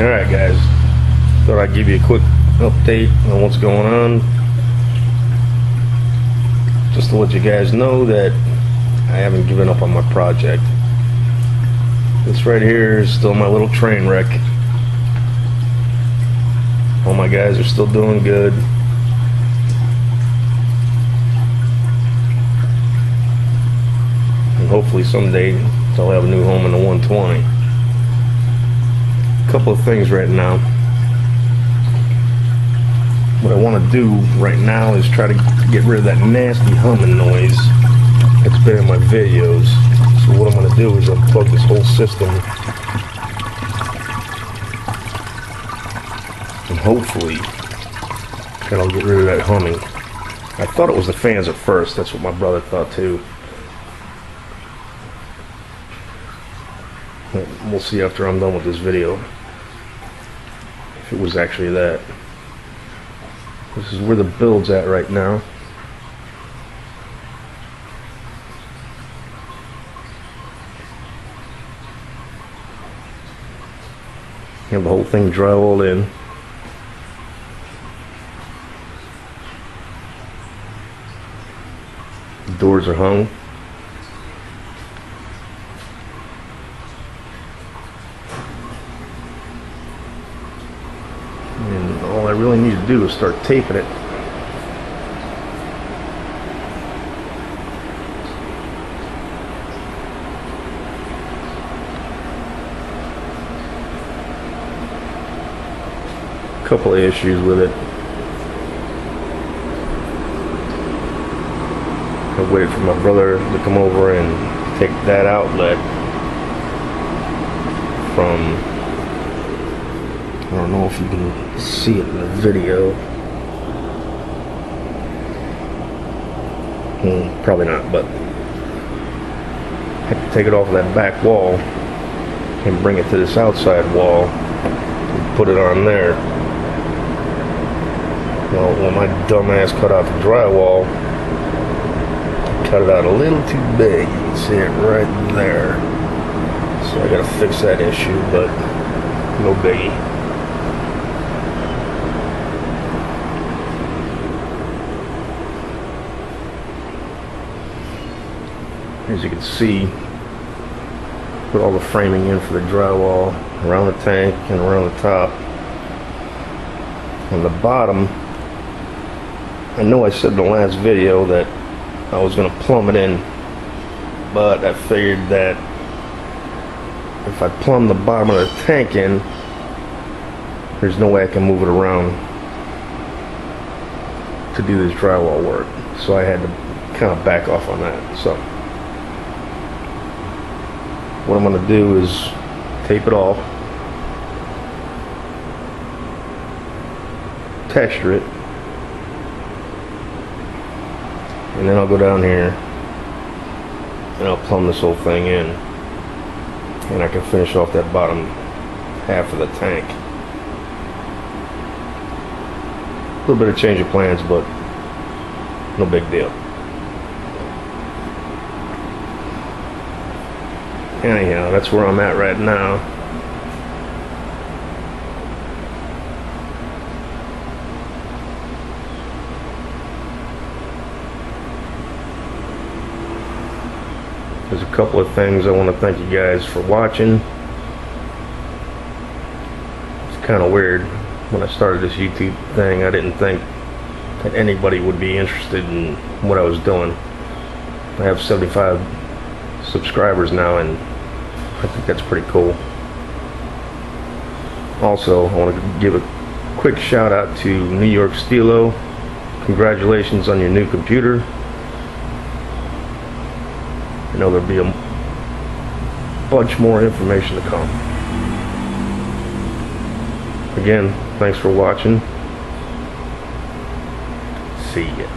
Alright guys, thought I'd give you a quick update on what's going on. Just to let you guys know that I haven't given up on my project. This right here is still my little train wreck. All my guys are still doing good. And hopefully someday I'll have a new home in the 120. A couple of things right now. What I want to do right now is try to get rid of that nasty humming noise that's been in my videos. So what I'm going to do is unplug this whole system and hopefully that'll get rid of that humming. I thought it was the fans at first. That's what my brother thought too. We'll see after I'm done with this video if it was actually that. This is where the build's at right now. Have the whole thing drywalled in. The doors are hung. And all I really need to do is start taping it. Couple of issues with it. I waited for my brother to come over and take that outlet from, I don't know if you can see it in the video. Probably not, but I had to take it off of that back wall and bring it to this outside wall and put it on there. Well, when my dumb ass cut out the drywall, I cut it out a little too big. You can see it right there. So I gotta fix that issue, but no biggie. As you can see, put all the framing in for the drywall around the tank and around the top. On the bottom, I know I said in the last video that I was going to plumb it in, but I figured that if I plumb the bottom of the tank in, there's no way I can move it around to do this drywall work. So I had to kind of back off on that. So what I'm going to do is tape it off, texture it, and then I'll go down here and I'll plumb this whole thing in, and I can finish off that bottom half of the tank. A little bit of change of plans, but no big deal. Anyhow, that's where I'm at right now. There's a couple of things I want to thank you guys for watching. It's kind of weird. When I started this YouTube thing, I didn't think that anybody would be interested in what I was doing. I have 75 subscribers now, and I think that's pretty cool. Also, I want to give a quick shout out to New York Stilo. Congratulations on your new computer. I know there'll be a bunch more information to come. Again, thanks for watching. See ya.